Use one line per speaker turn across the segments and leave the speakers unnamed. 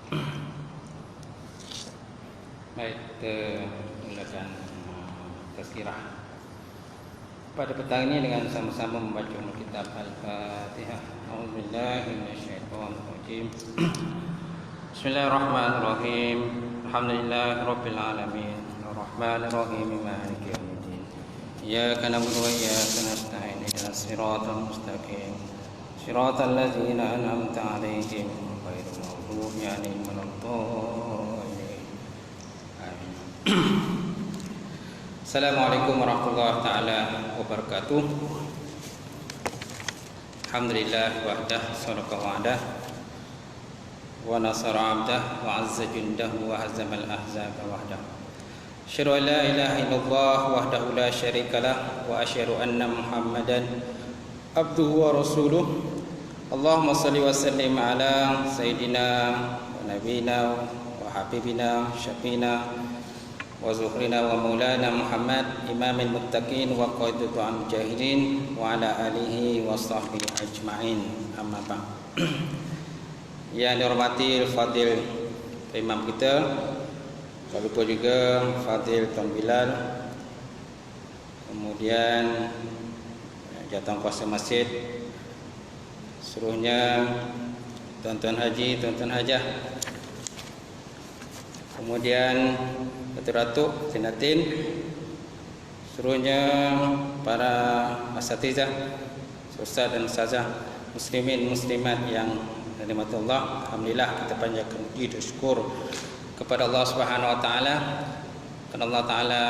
Baik, kita mulakan tazkirah pada petang ini dengan sama-sama membaca kitab Al-Fatihah. A'udzubillahi minasyaitonirrajim. Bismillahirrahmanirrahim. Alhamdulillahirabbil alamin. Arrahmanirrahim. Maliki yaumiddin. Iyyaka na'budu wa iyyaka nasta'in. Ihdinas siratal mustaqim. Siratal ladzina an'amta 'alaihim ghairil maghdubi 'alaihim waladdallin. Amin. Assalamualaikum warahmatullahi taala wabarakatuh. Alhamdulillah wahdah, sadaqa wa'dah, wa nasara 'abdah, wa 'azza jundahu, wa hazama al-ahzaba wahdah. Asyhadu an la ilaha illallah wahdahu la syarikalah, wa asyhadu anna Muhammadan abduhu wa rasuluh. Allahumma salli wa sallim ala sayyidina wa nabiyina wa habibina syafiina wa zuhrina wa maulana Muhammad imamil muttaqin wa qaidatul mujahidin wa ala alihi wa sahbihi ajma'in. Amma ba'd. Yang dihormati Fadil imam kita, tak lupa juga Fadil Tuan Bilal, kemudian jawatan kuasa masjid, seluruhnya tuan-tuan haji, tuan-tuan hajah, kemudian Datuk Senatin, seluruhnya para asatizah, ustaz dan ustazah, muslimin muslimat yang dirahmati Allah. Alhamdulillah, kita panjatkan puji dan syukur kepada Allah Subhanahu wa taala kerana Allah taala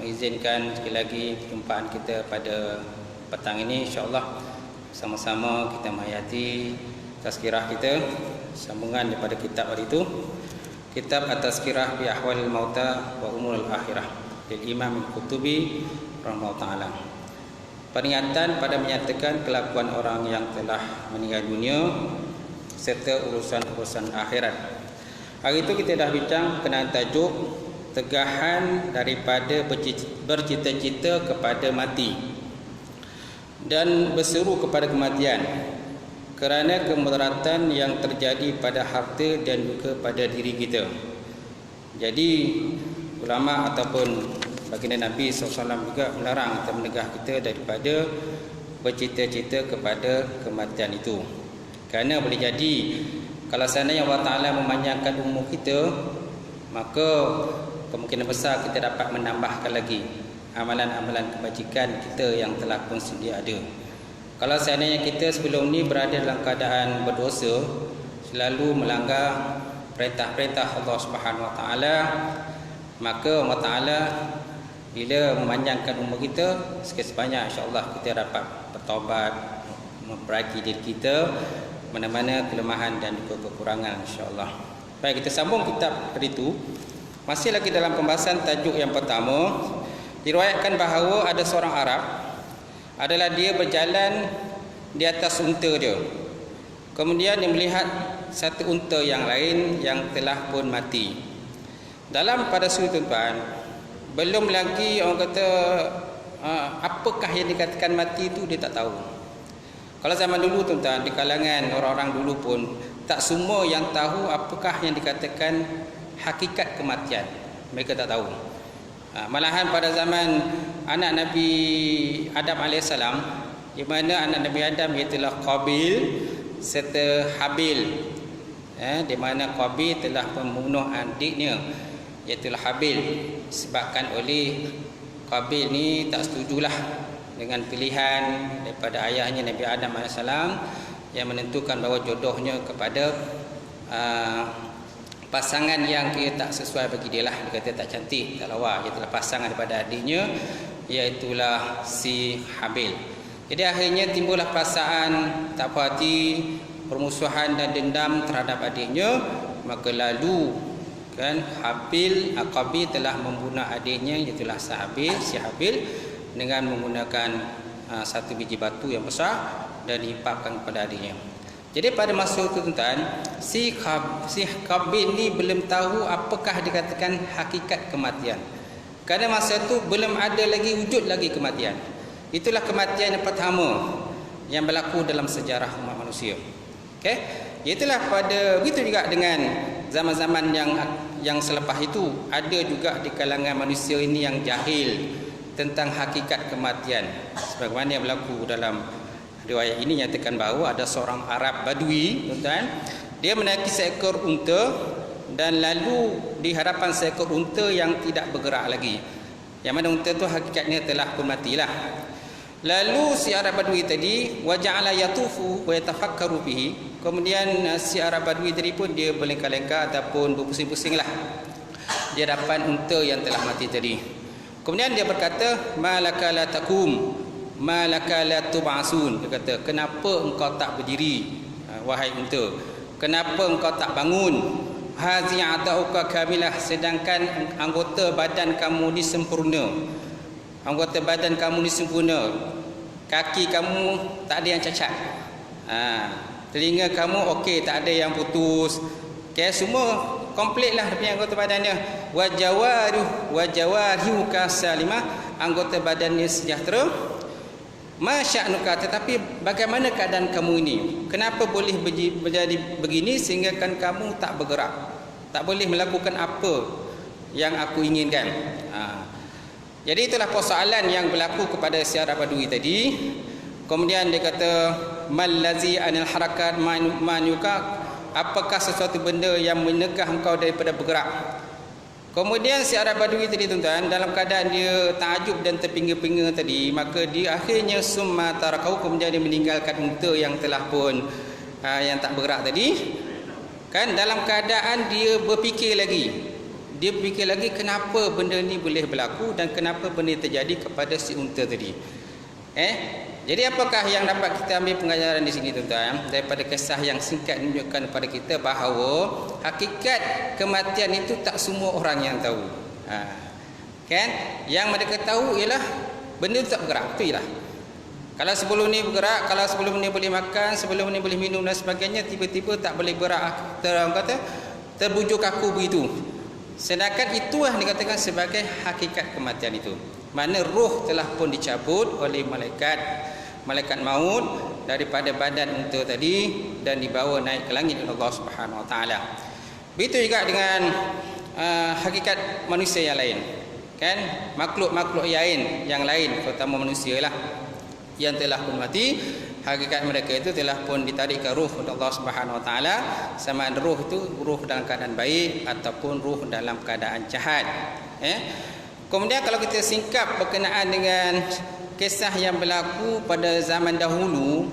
mengizinkan sekali lagi perjumpaan kita pada petang ini. Insya-Allah sama-sama kita menghayati tazkirah kita, sambungan daripada kitab hari itu, Kitab At-Tazkirah bi Ahwalil Mauta wa Umuril Akhirah dari Imam Al-Qutubi rahimahullah taala. Peringatan pada menyatakan kelakuan orang yang telah meninggal dunia serta urusan-urusan akhirat. Hari itu kita dah bincang kenaan tajuk tegahan daripada bercita-cita kepada mati dan berseru kepada kematian, kerana kemudaratan yang terjadi pada harta dan juga pada diri kita. Jadi ulama ataupun baginda Nabi SAW juga melarang atau menegah kita daripada bercita-cita kepada kematian itu. Kerana boleh jadi kalau seandainya Allah Ta'ala memanjangkan umur kita, maka kemungkinan besar kita dapat menambahkan lagi amalan-amalan kebajikan kita yang telah pun sedia ada. Kalau seandainya kita sebelum ni berada dalam keadaan berdosa, selalu melanggar perintah-perintah Allah Subhanahu wa taala, maka Allah Taala bila memanjangkan umur kita sikit sebanyak, insya-Allah kita dapat bertaubat, memperbaiki diri kita mana-mana kelemahan dan juga kekurangan, insya-Allah. Baik, kita sambung kitab hari itu. Masih lagi dalam pembahasan tajuk yang pertama. Diriwayatkan bahawa ada seorang Arab adalah dia berjalan di atas unta dia. Kemudian dia melihat satu unta yang lain yang telah pun mati. Dalam pada sudut tuan, belum lagi orang kata apakah yang dikatakan mati itu dia tak tahu. Kalau zaman dulu tuan, di kalangan orang-orang dulu pun tak semua yang tahu apakah yang dikatakan hakikat kematian. Mereka tak tahu. Malahan pada zaman anak Nabi Adam AS, di mana anak Nabi Adam ialah Qabil serta Habil, di mana Qabil telah membunuh adiknya iaitu Habil, disebabkan oleh Qabil ni tak setujulah dengan pilihan daripada ayahnya Nabi Adam AS yang menentukan bahawa jodohnya kepada pasangan yang dia tak sesuai bagi dia lah. Dia kata tak cantik, tak lawa, iaitu pasangan daripada adiknya, iaitulah si Habil. Jadi akhirnya timbullah perasaan tak puas hati, permusuhan dan dendam terhadap adiknya. Maka lalu kan Qabil telah membunuh adiknya, iaitulah si Habil dengan menggunakan satu biji batu yang besar dan dihimpapkan kepada adiknya. Jadi pada masa itu tuan, si Qabil ni belum tahu apakah dikatakan hakikat kematian. Kerana masa itu belum ada lagi wujud lagi kematian. Itulah kematian yang pertama yang berlaku dalam sejarah umat manusia. Okey? Itulah pada begitu juga dengan zaman-zaman yang selepas itu ada juga di kalangan manusia ini yang jahil tentang hakikat kematian. Sebagaimana yang berlaku dalam riwayat ini nyatakan bahawa ada seorang Arab Badui, tuan-tuan, dia menaiki seekor unta dan lalu di hadapan seekor unta yang tidak bergerak lagi. Yang mana unta tu hakikatnya telah pun matilah. Lalu si Arab Badui tadi waja'ala yatufu wa yatafakkaru bihi. Kemudian si Arab Badui tadi pun dia berlengkar-lengkar ataupun berpusing-pusinglah di hadapan unta yang telah mati tadi. Kemudian dia berkata, malaka la takum, malaka la tub'asun. Dia kata, kenapa engkau tak berdiri, wahai unta? Kenapa engkau tak bangun? Hazi atauka kamilah, sedangkan anggota badan kamu ni sempurna. Anggota badan kamu ni sempurna. Kaki kamu tak ada yang cacat. Telinga kamu okey, tak ada yang putus. Okey, semua kompletlah dia punya anggota badannya. Wajawarihu kasalimah, anggota badannya sejahtera. Masya'nuka, tetapi bagaimana keadaan kamu ini? Kenapa boleh menjadi begini sehingga kan kamu tak bergerak, tak boleh melakukan apa yang aku inginkan? Jadi itulah persoalan yang berlaku kepada si Arab Badui tadi. Kemudian dia kata, mallazi anil harakat manyuka, apakah sesuatu benda yang menegah engkau daripada bergerak? Kemudian si Arab Badui tadi, tuan-tuan, dalam keadaan dia takjub dan terpinga-pinga tadi, maka dia akhirnya summa tarakau, kemudian dia meninggalkan unta yang telah pun yang tak bergerak tadi. Kan dalam keadaan dia berfikir lagi. Dia berfikir lagi kenapa benda ni boleh berlaku dan kenapa benda terjadi kepada si unta tadi. Jadi apakah yang dapat kita ambil pengajaran di sini, tuan-tuan, daripada kisah yang singkat menunjukkan kepada kita bahawa hakikat kematian itu tak semua orang yang tahu. Kan? Yang mereka tahu ialah benda itu tak bergerak, itu ialah. Kalau sebelum ni bergerak, kalau sebelum ni boleh makan, sebelum ni boleh minum dan sebagainya, tiba-tiba tak boleh bergerak, terbujuk kaku begitu. Sedangkan itulah dikatakan sebagai hakikat kematian itu. Mana roh telah pun dicabut oleh malaikat maut daripada badan unta tadi dan dibawa naik ke langit oleh Allah Subhanahu Wa Taala. Begitu juga dengan hakikat manusia yang lain, kan? Makhluk-makhluk yang lain, terutama manusia lah yang telah pun mati, hakikat mereka itu telah pun ditarik ke ruh oleh Allah Subhanahu Wa Taala. Sama ada ruh itu ruh dalam keadaan baik ataupun ruh dalam keadaan jahat. Kemudian kalau kita singkap berkenaan dengan kisah yang berlaku pada zaman dahulu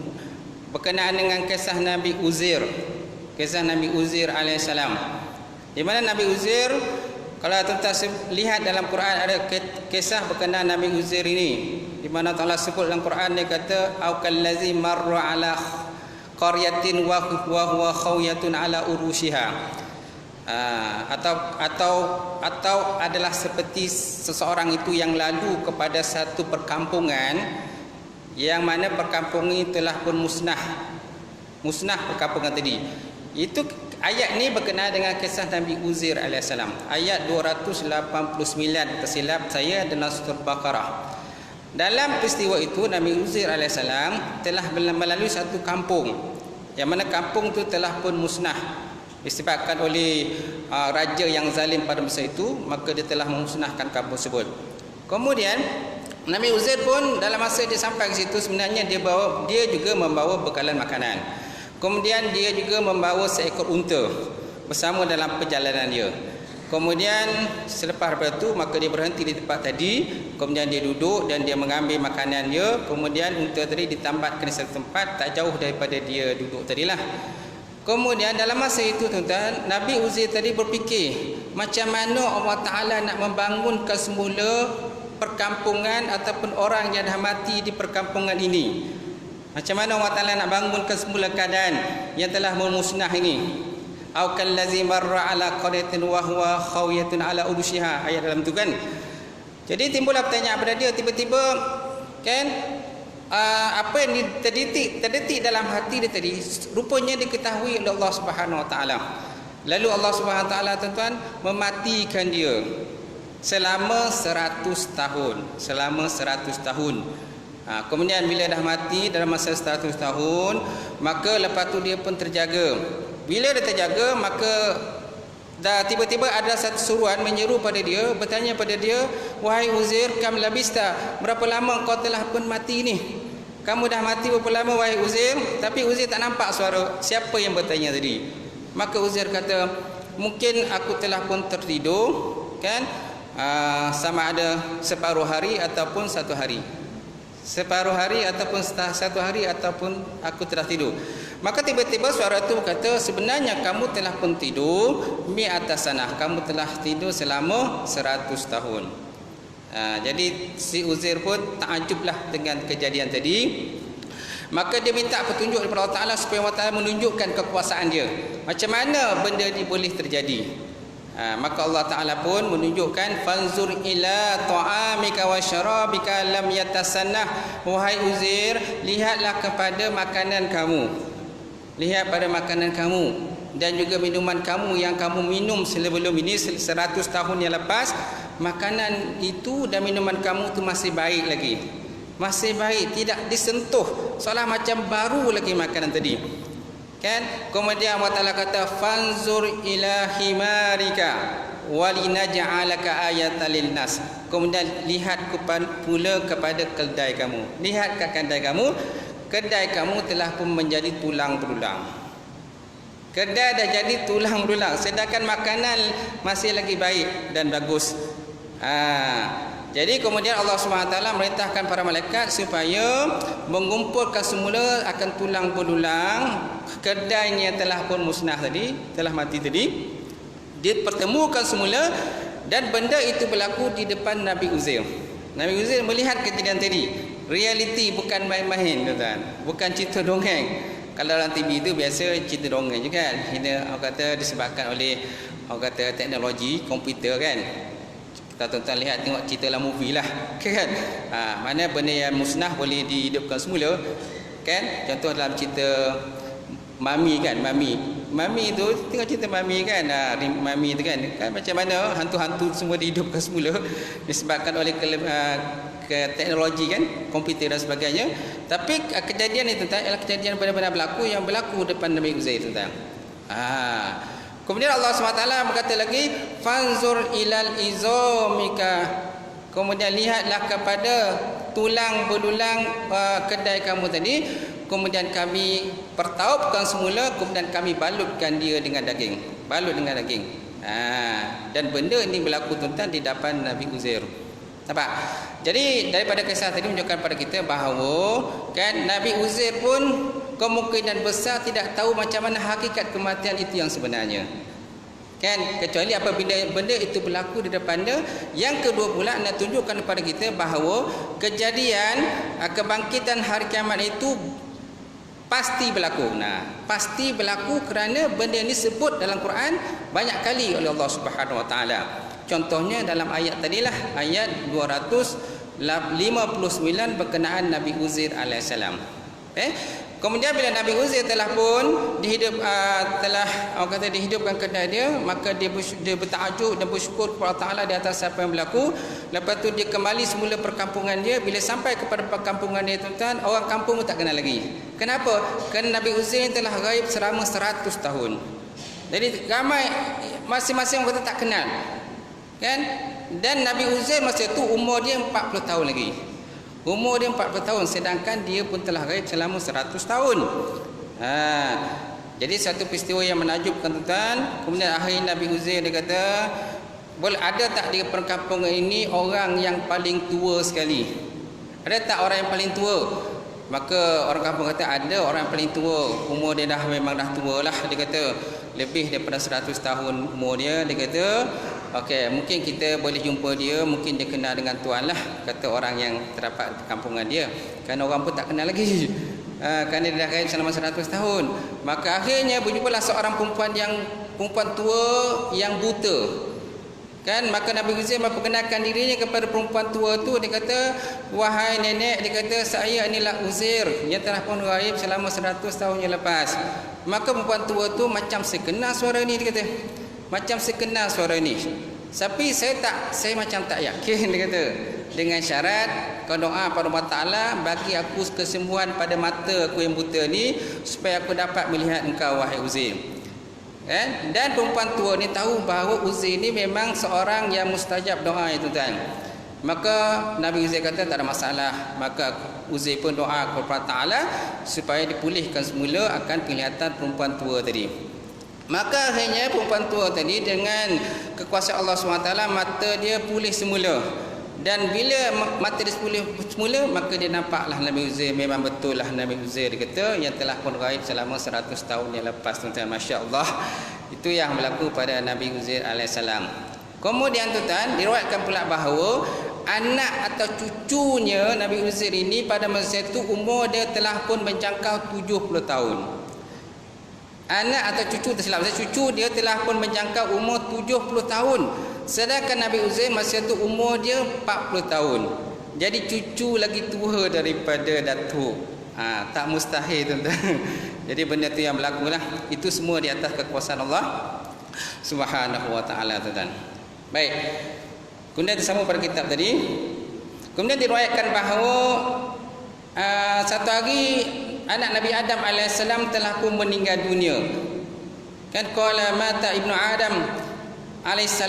berkenaan dengan kisah Nabi Uzair. Kisah Nabi Uzair alaihissalam. Di mana Nabi Uzair, kalau tuan-tuan lihat dalam Quran ada kisah berkenaan Nabi Uzair ini, di mana Allah sebut dalam Quran, dia kata au kallazi marra ala qaryatin wa huwa khawiyatun ala urushiha. Atau adalah seperti seseorang itu yang lalu kepada satu perkampungan yang mana perkampungan itu telah pun musnah perkampungan tadi. Itu ayat ni berkenaan dengan kisah Nabi Uzair alaihissalam. Ayat 289 tersilap saya dalam surah Baqarah. Dalam peristiwa itu Nabi Uzair alaihissalam telah melalui satu kampung yang mana kampung itu telah pun musnah disebabkan oleh raja yang zalim pada masa itu, maka dia telah memusnahkan kampung tersebut. Kemudian Nabi Uzair pun dalam masa dia sampai ke situ, sebenarnya dia juga membawa bekalan makanan. Kemudian dia juga membawa seekor unta bersama dalam perjalanan dia. Kemudian selepas daripada itu, maka dia berhenti di tempat tadi, kemudian dia duduk dan dia mengambil makanan dia. Kemudian unta tadi ditambatkan di satu tempat tak jauh daripada dia duduk tadilah. Kemudian dalam masa itu, tuan-tuan, Nabi Uzair tadi berfikir macam mana Allah Ta'ala nak membangunkan semula perkampungan ataupun orang yang dah mati di perkampungan ini. Macam mana Allah Ta'ala nak bangunkan semula keadaan yang telah memusnah ini. Au kallazi marra ala qaryatin wa huwa khawiyatun ala urushiha, ayat dalam tu kan. Jadi timbullah pertanyaan pada dia, tiba-tiba kan apa yang terdetik dalam hati dia tadi rupanya diketahui oleh Allah Subhanahu Wa Taala. Lalu Allah Subhanahu Wa Taala, tuan-tuan, mematikan dia selama 100 tahun. Kemudian bila dah mati dalam masa 100 tahun, maka lepas tu dia pun terjaga. Bila dia terjaga, maka dah tiba-tiba ada satu suruhan menyeru pada dia, bertanya pada dia, wahai Uzair, kam labista, berapa lama kau telah pun mati ni? Kamu dah mati berapa lama wahai Uzair? Tapi Uzair tak nampak suara siapa yang bertanya tadi. Maka Uzair kata, mungkin aku telah pun tertidur, kan? Sama ada separuh hari ataupun satu hari. Separuh hari ataupun satu hari, ataupun aku telah tidur. Maka tiba-tiba suara itu berkata, sebenarnya kamu telah pun tidur mi'atas sanah, kamu telah tidur selama 100 tahun. Jadi si Uzair pun takjublah dengan kejadian tadi. Maka dia minta petunjuk daripada Allah Ta'ala supaya Allah Ta'ala menunjukkan kekuasaan dia, macam mana benda ini boleh terjadi. Maka Allah Ta'ala pun menunjukkan, fanzur ila ta'amika wa syarabika lam yatasannah, wahai Uzair, lihatlah kepada makanan kamu, lihat pada makanan kamu dan juga minuman kamu yang kamu minum sebelum ini 100 tahun yang lepas. Makanan itu dan minuman kamu itu masih baik lagi, masih baik, tidak disentuh, seolah macam baru lagi makanan tadi, kan? Kemudian Allah Ta'ala kata, fanzur ila himarika walinaj'alaka ayatan linnas. Kemudian lihat pula kepada kedai kamu, lihat ke kedai kamu. Kedai kamu telah pun menjadi tulang belulang. Kedai dah jadi tulang belulang, sedangkan makanan masih lagi baik dan bagus. Jadi kemudian Allah SWT merintahkan para malaikat supaya mengumpulkan semula akan tulang belulang kedainya telah pun musnah tadi, telah mati tadi, dipertemukan semula. Dan benda itu berlaku di depan Nabi Uzair. Nabi Uzair melihat kejadian tadi. Realiti, bukan main-main, tuan-tuan. Bukan cerita dongeng. Kalau dalam TV itu biasa cerita dongeng juga kan. Ini orang kata disebabkan oleh orang kata teknologi komputer kan. Kita tuan-tuan lihat, tengok cerita dalam movie lah kan. Mana benda yang musnah boleh dihidupkan semula kan. Contoh dalam cerita Mami kan, Mami itu tengok cerita Mami kan. Mami itu kan macam mana hantu-hantu semua dihidupkan semula disebabkan oleh teknologi kan, komputer dan sebagainya. Tapi kejadian itu adalah kejadian benar-benar berlaku, yang berlaku depan Nabi Uzair tentang. Kemudian Allah SWT berkata lagi, fanzur ilal izamika, kemudian lihatlah kepada tulang belulang kedai kamu tadi. Kemudian kami pertaupkan semula, kemudian kami balutkan dia dengan daging, balut dengan daging. Dan benda ini berlaku tuan-tuan di depan Nabi Uzair. Nampak? Jadi daripada kisah tadi menunjukkan pada kita bahawa kan Nabi Uzair pun kemungkinan besar tidak tahu macam mana hakikat kematian itu yang sebenarnya. Kan, kecuali apabila benda itu berlaku di depan dia. Yang kedua pula nak tunjukkan kepada kita bahawa kejadian kebangkitan hari kiamat itu pasti berlaku. Pasti berlaku kerana benda ini disebut dalam Quran banyak kali oleh Allah Subhanahu Wa Taala. Contohnya dalam ayat tadilah, ayat 259 berkenaan Nabi Uzair alaihissalam. Kemudian bila Nabi Uzair telah pun dihidupkan kedai dia, maka dia bertakjub dan bersyukur kepada Allah Taala di atas apa yang berlaku. Lepas tu dia kembali semula perkampungan dia. Bila sampai kepada perkampungan dia tuan-tuan, orang kampung pun tak kenal lagi. Kenapa? Kerana Nabi Uzair telah gaib selama 100 tahun. Jadi ramai masing-masing orang tak kenal. Kan? Dan Nabi Uzair masa itu umur dia 40 tahun lagi. Umur dia 40 tahun, sedangkan dia pun telah gaib selama 100 tahun. Jadi satu peristiwa yang menakjubkan tuan. Kemudian akhir Nabi Uzair dia kata, boleh ada tak di perkampungan ini orang yang paling tua sekali? Ada tak orang yang paling tua? Maka orang kampung kata ada orang yang paling tua. Umur dia memang dah tua lah. Dia kata lebih daripada 100 tahun umur dia. Dia kata okey, mungkin kita boleh jumpa dia, mungkin dia kenal dengan tuan lah, kata orang yang terdapat di kampungan dia. Kerana orang pun tak kenal lagi. Kerana dia dah gaib selama 100 tahun. Maka akhirnya berjumpalah seorang perempuan tua yang buta. Kan, maka Nabi Uzair memperkenalkan dirinya kepada perempuan tua tu. Dia kata, wahai nenek, dia kata, saya inilah Uzair yang telah pun gaib selama 100 tahun yang lepas. Maka perempuan tua tu macam saya kenal suara ni, dia kata. Macam saya kenal suara ni. Tapi saya macam tak yakin, dia kata. Dengan syarat kau doa pada Allah Ta'ala bagi aku kesembuhan pada mata aku yang buta ni, supaya aku dapat melihat engkau wahai Uzair. Dan perempuan tua ni tahu bahawa Uzair ni memang seorang yang mustajab doa itu tuan. Maka Nabi Uzair kata tak ada masalah. Maka Uzair pun doa kepada Ta'ala supaya dipulihkan semula akan penglihatan perempuan tua tadi. Maka akhirnya perempuan tua tadi dengan kekuasaan Allah SWT mata dia pulih semula. Dan bila mata dia pulih semula, maka dia nampaklah Nabi Uzair. Memang betul lah Nabi Uzair kata yang telah pun gaib selama 100 tahun yang lepas tuan-tuan. Masya Allah. Itu yang berlaku pada Nabi Uzair AS. Kemudian tuan-tuan diriwayatkan pula bahawa anak atau cucunya Nabi Uzair ini pada masa itu umur dia telah pun menjangkau 70 tahun. Anak atau cucu tersilap, cucu dia telah pun menjangkau umur 70 tahun. Sedangkan Nabi Uzair masa itu umur dia 40 tahun. Jadi cucu lagi tua daripada datuk. Tak mustahil tuan-tuan. Jadi benda tu yang berlaku lah. Itu semua di atas kekuasaan Allah Subhanahu wa ta'ala tuan-tuan. Baik. Kemudian disambung pada kitab tadi. Kemudian diriwayatkan bahawa satu hari anak Nabi Adam AS telah pun meninggal dunia. Kan qala mata ibnu Adam AS.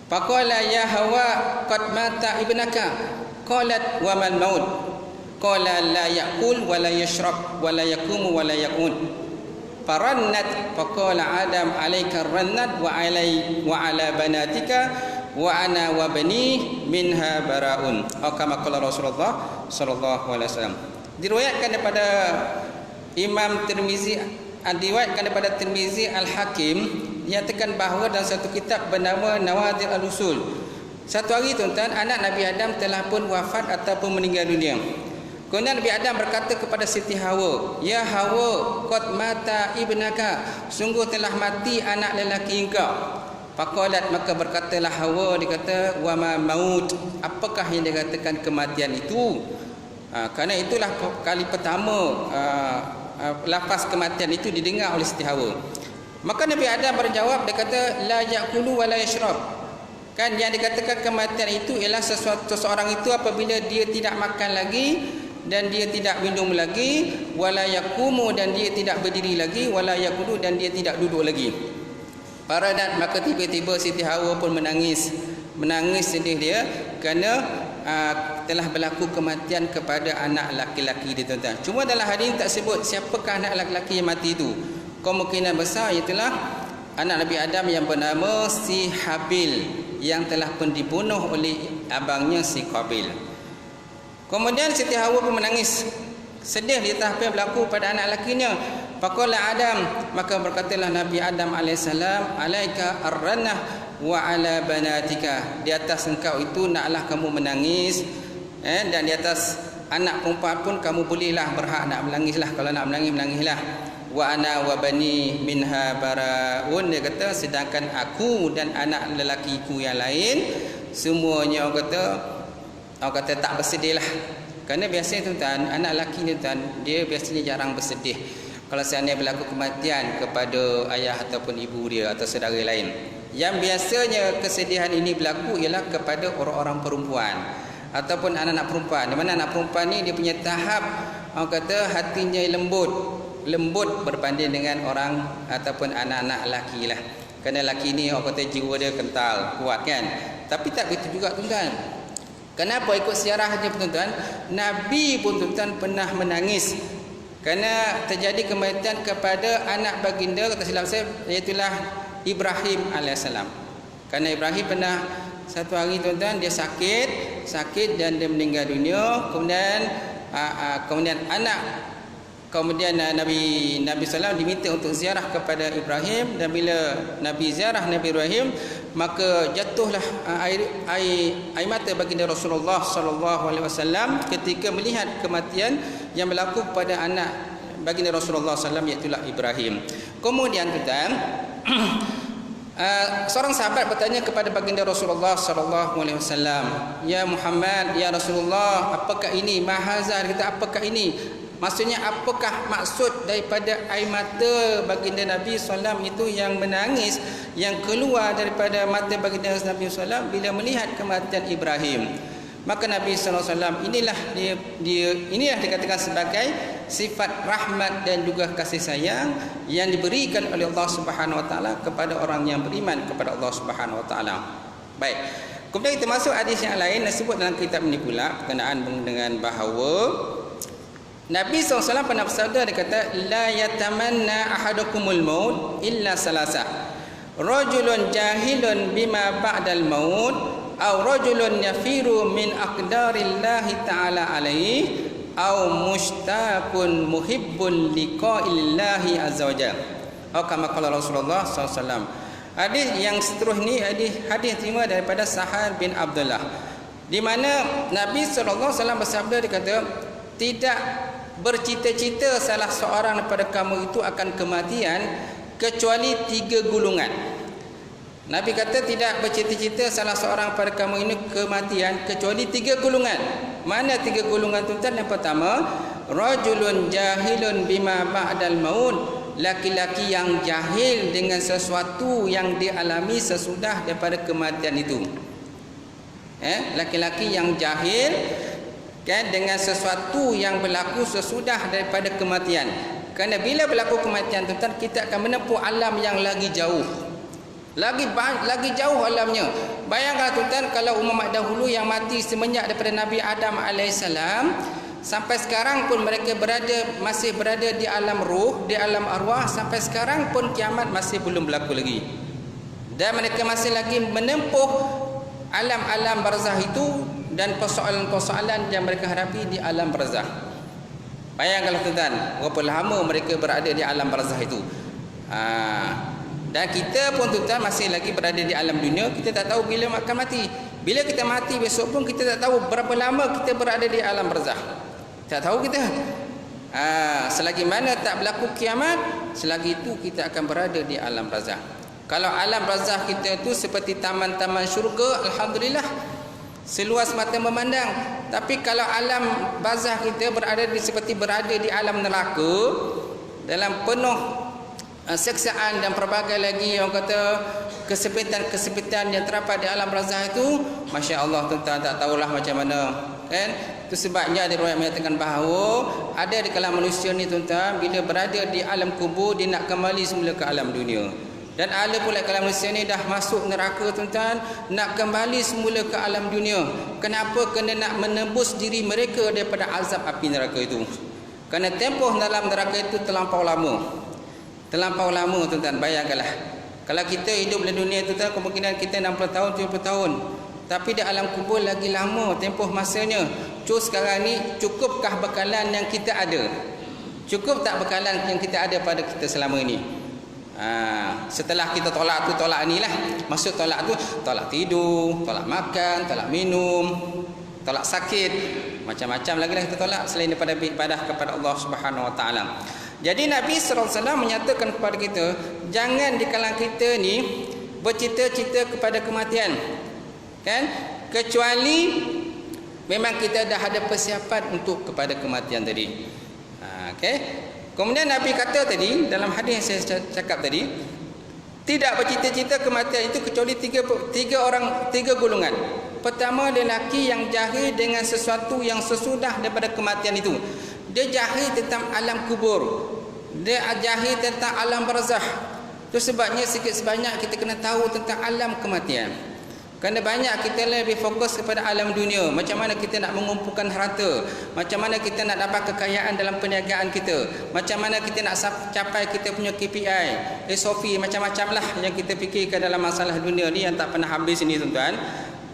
Faqala ya Hawa qad mata ibnaka. Qalat wa mal maut. Qala la yaqul wa la yashrab wa la yakumu wa la yakun. Farannat faqala Adam alayka rannat wa ala banatika wa ana wa bani minha baraun. Atau kama qala Rasulullah sallallahu alaihi wasallam. Diriwayatkan daripada Imam Tirmizi, diriwayatkan daripada Tirmizi Al-Hakim, nyatakan bahawa dalam satu kitab bernama Nawadir Al-Usul, satu hari tuan-tuan anak Nabi Adam telah pun wafat ataupun meninggal dunia. Kemudian Nabi Adam berkata kepada Siti Hawa, ya Hawa qad mata ibnaka, sungguh telah mati anak lelaki engkau. Faqalat, maka berkatalah Hawa, dia kata wa ma maut, apakah yang dikatakan kematian itu? Kerana itulah kali pertama lafaz kematian itu didengar oleh Siti Hawa. Maka Nabi Adam berjawab, dia kata la yaqulu wa la yashrab. Kan yang dikatakan kematian itu ialah seseorang itu apabila dia tidak makan lagi dan dia tidak minum lagi, wala yaqumu, dan dia tidak berdiri lagi, wala yaqudu, dan dia tidak duduk lagi. Paradat, maka tiba-tiba Siti Hawa pun menangis sedih dia kerana telah berlaku kematian kepada anak laki-laki dia tuan-tuan. Cuma dalam hadis tak sebut siapakah anak laki-laki yang mati itu. Kemungkinan besar ialah anak Nabi Adam yang bernama si Habil yang telah pun dibunuh oleh abangnya si Qabil. Kemudian Siti Hawa pun menangis sedih di atas apa yang berlaku pada anak lakinya. Faqala Adam, maka berkatalah Nabi Adam alaihissalam, alaika ar-rannah wa ala banatika, di atas engkau itu naklah kamu menangis, dan di atas anak perempuan pun kamu bolehlah berhak nak menangislah. Kalau nak menangis, menangislah. Wa ana wa bani minha baraun, dia kata sedangkan aku dan anak lelakiku yang lain semuanya orang kata tak bersedih lah. Kerana biasanya tuan-tuan, anak lelaki ni tuan, dia biasanya jarang bersedih kalau seandainya berlaku kematian kepada ayah ataupun ibu dia atau saudara lain. Yang biasanya kesedihan ini berlaku ialah kepada orang-orang perempuan ataupun anak-anak perempuan. Di mana anak perempuan ni dia punya tahap orang kata hatinya lembut berbanding dengan orang ataupun anak-anak lelaki lah. Kerana lelaki ni orang kata jiwa dia kental, kuat kan. Tapi tak begitu juga tuan-tuan. Kenapa ikut sejarah dia tuan-tuan? Nabi pun tuan-tuan pernah menangis kerana terjadi kematian kepada anak baginda, kata silap saya, iaitulah Ibrahim alaihissalam. Kerana Ibrahim pernah satu hari tuan-tuan dia sakit dan dia meninggal dunia. Kemudian Nabi SAW diminta untuk ziarah kepada Ibrahim, dan bila Nabi ziarah Nabi Ibrahim, maka jatuhlah air mata baginda Rasulullah SAW ketika melihat kematian yang berlaku pada anak baginda Rasulullah SAW, iaitu Ibrahim. Kemudian tuan, seorang sahabat bertanya kepada baginda Rasulullah SAW, ya Muhammad, ya Rasulullah, apakah ini? Mahazar, kata apakah ini? Maksudnya apakah maksud daripada air mata baginda Nabi SAW itu yang menangis, yang keluar daripada mata baginda Nabi SAW bila melihat kematian Ibrahim? Maka Nabi SAW inilah dikatakan sifat rahmat dan juga kasih sayang yang diberikan oleh Allah Subhanahu wa taala kepada orang yang beriman kepada Allah Subhanahu wa taala. Baik. Kemudian kita masuk hadis yang lain disebut dalam kitab ini pula berkenaan dengan bahawa Nabi SAW pernah bersabda, dia kata la yatamanna ahadukumul maut illa salasah. Rajulun jahilun bima ba'dal maut aw rajulun yafiru min aqdarillahi ta'ala alaihi aw mushtaqun muhibbun liqa'illahi azza wajalla. Atau kama qala Rasulullah SAW. Hadis yang seterusnya ni hadis terima daripada Sahal bin Abdullah, di mana Nabi SAW bersabda, dia kata tidak bercita-cita salah seorang daripada kamu itu akan kematian kecuali 3 golongan. Nabi kata tidak bercita-cita salah seorang daripada kamu ini kematian kecuali 3 golongan. Mana 3 golongan itu? Yang pertama, rajulun jahilun bima ba'dal maut, laki-laki yang jahil dengan sesuatu yang dialami sesudah daripada kematian itu. Laki-laki yang jahil dengan sesuatu yang berlaku sesudah daripada kematian. Kerana bila berlaku kematian, tuan-tuan, kita akan menempuh alam yang lagi jauh. Lagi jauh alamnya. Bayangkan tuan-tuan, kalau umat dahulu yang mati semenjak daripada Nabi Adam AS sampai sekarang pun mereka masih berada di alam ruh, di alam arwah, sampai sekarang pun kiamat masih belum berlaku lagi. Dan mereka masih lagi menempuh alam-alam barzah itu dan persoalan-persoalan yang mereka hadapi di alam barzah. Bayangkanlah tuan-tuan, berapa lama mereka berada di alam barzah itu. Dan kita pun tuan-tuan masih lagi berada di alam dunia. Kita tak tahu bila akan mati. Bila kita mati besok pun kita tak tahu berapa lama kita berada di alam barzah. Tak tahu kita. Selagi mana tak berlaku kiamat, selagi itu kita akan berada di alam barzah. Kalau alam barzah kita itu seperti taman-taman syurga, alhamdulillah, seluas mata memandang. Tapi kalau alam barzah kita seperti berada di alam neraka, dalam penuh seksaan dan pelbagai lagi orang kata kesempitan-kesempitan yang terdapat di alam barzah itu, Masya Allah, tuan-tuan tak tahulah macam mana, kan? Itu sebabnya ada riwayat menyatakan bahawa ada di kalangan manusia ni, tuan-tuan, bila berada di alam kubur, dia nak kembali semula ke alam dunia. Dan ada pula kalangan manusia ni dah masuk neraka, tuan-tuan, nak kembali semula ke alam dunia. Kenapa? Kerana nak menebus diri mereka daripada azab api neraka itu. Kerana tempoh dalam neraka itu terlampau lama. Terlampau lama, tuan-tuan. Bayangkanlah, kalau kita hidup di dunia, tuan-tuan, kemungkinan kita 60 tahun, 70 tahun. Tapi di alam kubur lagi lama tempoh masanya. Sekarang ni cukupkah bekalan yang kita ada? Cukup tak bekalan yang kita ada pada kita selama ini? Setelah kita tolak tu, tolak ni lah. Maksud tolak tu, tolak tidur, tolak makan, tolak minum, tolak sakit, macam-macam lagi lah kita tolak selain daripada ibadah kepada Allah Subhanahu Wa Taala. Jadi Nabi SAW menyatakan kepada kita, jangan di kalangan kita ni bercita-cita kepada kematian, kan? Kecuali memang kita dah ada persiapan untuk kepada kematian tadi. Okey. Kemudian Nabi kata tadi dalam hadis yang saya cakap tadi, tidak bercita-cita kematian itu kecuali tiga golongan. Pertama, lelaki yang jahil dengan sesuatu yang sesudah daripada kematian itu. Dia jahil tentang alam kubur, dia jahil tentang alam barzah. Itu sebabnya sikit sebanyak kita kena tahu tentang alam kematian. Kerana banyak kita lebih fokus kepada alam dunia. Macam mana kita nak mengumpulkan harta, macam mana kita nak dapat kekayaan dalam perniagaan kita, macam mana kita nak capai kita punya KPI, SOP, macam-macam lah yang kita fikirkan dalam masalah dunia ni yang tak pernah habis ni, tuan-tuan.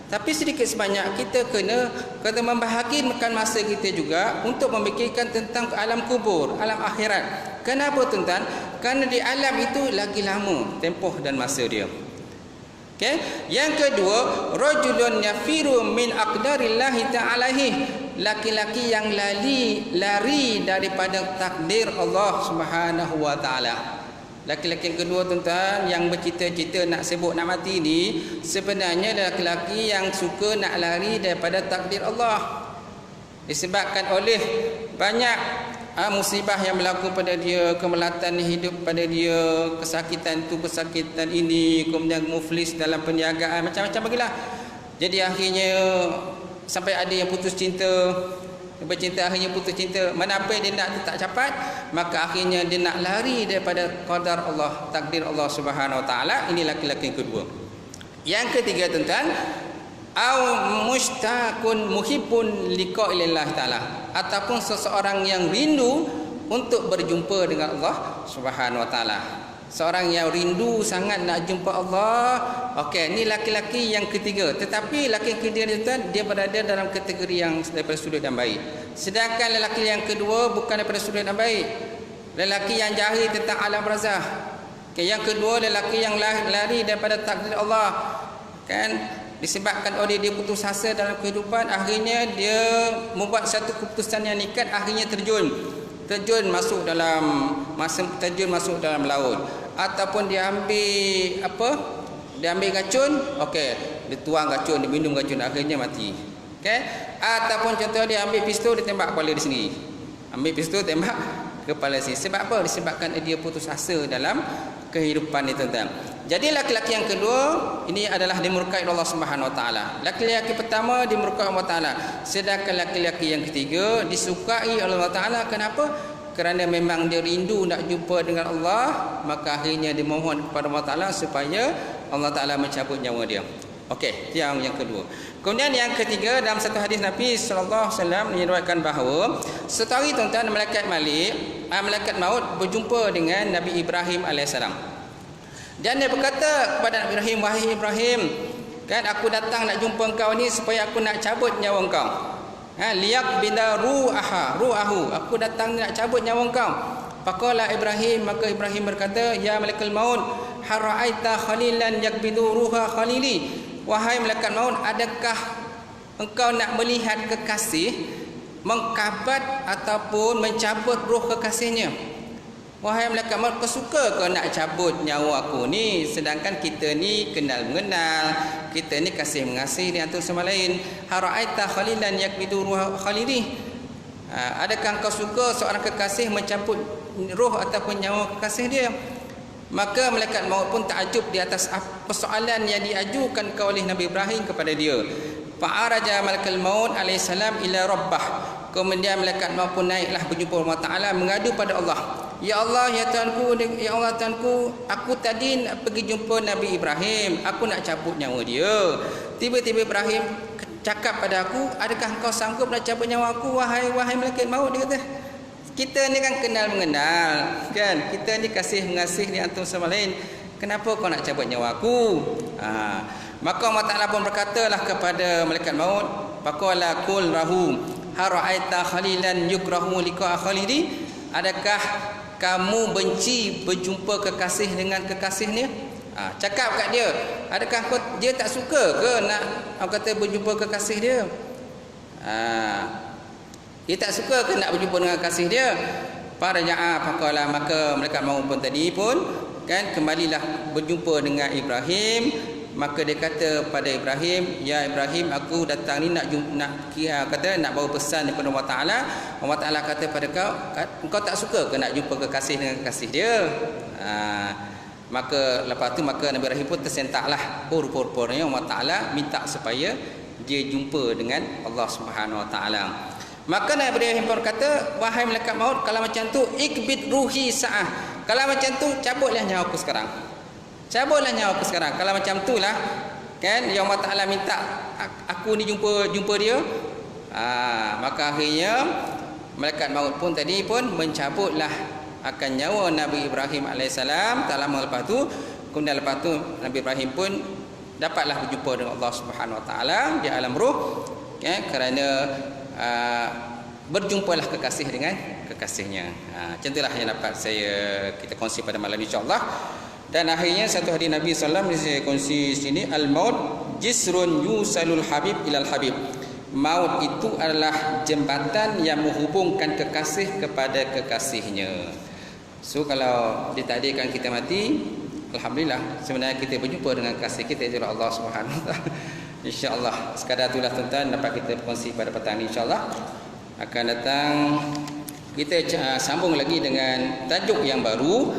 Tapi sedikit sebanyak kita kena membahagikan masa kita juga untuk memikirkan tentang alam kubur, alam akhirat. Kenapa, tuan-tuan? Kerana di alam itu lagi lama tempoh dan masa dia. Okay. Yang kedua, rajulun yafiru min aqdarillahi ta'alahi, laki-laki yang lari daripada takdir Allah Subhanahu wa taala. Laki-laki yang kedua, tuan-tuan, yang bercita-cita nak sibuk nak mati ni, sebenarnya laki-laki yang suka nak lari daripada takdir Allah. Disebabkan oleh banyak musibah yang berlaku pada dia, kemelatan hidup pada dia, kesakitan tu, kesakitan ini, kemudian muflis dalam perniagaan, macam-macam bagilah. Jadi akhirnya sampai ada yang putus cinta, bercinta akhirnya putus cinta. Mana apa yang dia nak tu tak capai, maka akhirnya dia nak lari daripada qadar Allah, takdir Allah Subhanahu Wa Taala. Ini laki-laki yang kedua. Yang ketiga tuan-tuan, au mushtaqun muhibbun liqa'illah taala, ataupun seseorang yang rindu untuk berjumpa dengan Allah Subhanahu Wa Taala. Seorang yang rindu sangat nak jumpa Allah. Okey, ni laki-laki yang ketiga. Tetapi laki yang ketiga tuan, dia berada dalam kategori yang daripada sudut yang baik. Sedangkan lelaki yang kedua bukan daripada sudut yang baik. Lelaki yang jahil tentang alam barzah. Okay, yang kedua lelaki yang lari daripada takdir Allah. Kan? Disebabkan oleh dia putus asa dalam kehidupan, akhirnya dia membuat satu keputusan yang nekat, akhirnya terjun masuk dalam laut, ataupun dia ambil racun, okey, dia tuang racun, dia minum racun, akhirnya mati. Okey, ataupun contoh dia ambil pistol, dia tembak kepala dia sendiri. Ambil pistol tembak kepala sendiri. Sebab apa? Disebabkan dia putus asa dalam kehidupan ni tuan-tuan. Jadi laki-laki yang kedua ini adalah dimurkai Allah Subhanahu Wa Taala. Laki-laki pertama dimurkai Allah Taala. Sedangkan laki-laki yang ketiga disukai oleh Allah Taala. Kenapa? Kerana memang dia rindu nak jumpa dengan Allah, maka akhirnya dia mohon kepada Allah Taala supaya Allah Taala mencabut nyawa dia. Okey, yang kedua. Kemudian yang ketiga, dalam satu hadis Nabi sallallahu alaihi wasallam diriwayatkan bahawa satu hari tuan-tuan malaikat maut berjumpa dengan Nabi Ibrahim alaihissalam. Dan dia berkata kepada Nabi Ibrahim, wahai Ibrahim, kan aku datang nak jumpa engkau ni supaya aku nak cabut nyawa engkau. Liyak bida ru'ahu, aku datang nak cabut nyawa engkau. Faqala Ibrahim, maka Ibrahim berkata, ya malaikat maut, hara'aita khalilan yakbidu ruha khalili. Wahai malaikat maut, adakah engkau nak melihat kekasih mengkabat ataupun mencabut roh kekasihnya? Wahai malaikat maut, kau suka kau nak cabut nyawa aku ni, sedangkan kita ni kenal mengenal, kita ni kasih mengasihi di antara sama lain. Hara'aita khalilan yakbidu ruha khalili. Adakah kau suka seorang kekasih mencabut roh ataupun nyawa kekasih dia? Maka malaikat maut pun takjub di atas persoalan yang diajukan oleh Nabi Ibrahim kepada dia. Fa'araja malaikat maut alaihissalam ila rabbah. Kemudian malaikat maut pun naiklah berjumpa Allah Taala, mengadu pada Allah. Ya Allah, ya Tuhanku, ya Allah Tuhanku, aku tadi nak pergi jumpa Nabi Ibrahim, aku nak cabut nyawa dia. Tiba-tiba Ibrahim cakap pada aku, adakah engkau sanggup nak cabut nyawa aku, wahai malaikat maut? Dia kata, kita ni kan kenal mengenal, kan? Kita ni kasih mengasih di antara sama lain. Kenapa kau nak cabut nyawa aku? Maka Allah Taala pun berkatalah kepada malaikat maut, faqala qul rahu hara'aita khalilan yukrahu liqa khalidi. Adakah kamu benci berjumpa kekasih dengan kekasihnya? Cakap kat dia, adakah dia tak suka ke nak kata berjumpa kekasih dia? Dia tak suka ke nak berjumpa dengan kekasih dia? Faraja'a faqala, maka mereka mahu pun tadi pun kan kembalilah berjumpa dengan Ibrahim. Maka dia kata pada Ibrahim, ya Ibrahim, aku datang ni nak bawa pesan daripada Allah Taala. Allah Taala kata pada kau tak suka ke nak jumpa kekasih dengan kekasih dia? Maka lepas tu maka Nabi Ibrahim pun tersentaklah. Rupa-rupanya Allah Taala minta supaya dia jumpa dengan Allah Subhanahu Wa Taala. Maka Nabi Ibrahim pun kata, wahai malaikat maut, kalau macam tu ikbid ruhi sa'ah. Kalau macam tu cabutlah nyawa aku sekarang. Cabutlah nyawa aku sekarang. Kalau macam itulah, kan, yang Allah Taala minta aku ni jumpa dia. Maka akhirnya malaikat maut pun tadi pun mencabutlah akan nyawa Nabi Ibrahim alaihissalam. Tak lama lepas tu, kemudian lepas tu Nabi Ibrahim pun dapatlah berjumpa dengan Allah Subhanahu Wa Taala di alam ruh, kan, kerana berjumpalah kekasih dengan kekasihnya. Macam itulah yang dapat kita kongsi pada malam insya-Allah. Dan akhirnya satu hadis Nabi sallallahu alaihi wasallam saya kongsi sini, al-maut jisrun yusalul habib ilal habib. Maut itu adalah jembatan yang menghubungkan kekasih kepada kekasihnya. So kalau ditakdirkan kita mati, alhamdulillah, sebenarnya kita berjumpa dengan kasih kita itulah Allah Subhanahu Wa Taala. Insya-Allah. Sekadar itulah tuan-tuan dapat kita kongsi pada petang ini insya-Allah. Akan datang kita sambung lagi dengan tajuk yang baru,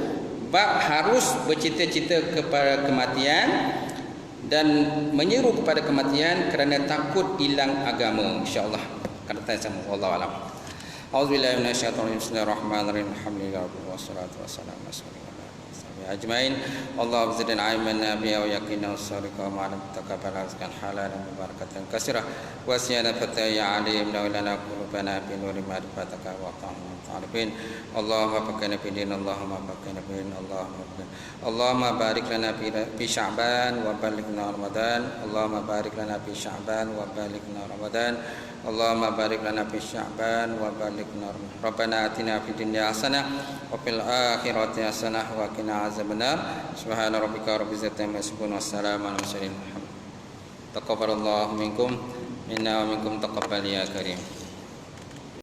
bab harus bercita-cita kepada kematian dan menyeru kepada kematian kerana takut hilang agama insya-Allah. akan datang semua. Wallahu a'lam. A'udzubillahi minasyaitonir rajim. Bismillahirrahmanirrahim. Alhamdulillahi wassalatu wassalamu ala rasulillah ajmain. Allahumma zidna ilman nafi'a wa yaqina was-sadiqa wa ma'lam taqabbal rizqan halalan mubarakatan katsira wa siyana fataya alim lana qulubana bi nuri ma'rifataka wa ta'arifin. Allahumma baqqina fi din, Allahumma baqqina fi din, Allahumma barik lana fi Sya'ban wa balighna Ramadan. Allahumma barik lana fi Sya'ban wa balighna Ramadan. Allahumma barik lana fi Sya'ban wa balighna Ramadan. Rabbana atina fid dunya hasanah wa fil akhirati hasanah wa qina azabannar. Subhana rabbika rabbil izzati amma yasifun wa salamun alal mursalin. Taqabbalallahu minkum minna wa minkum taqabbal ya karim.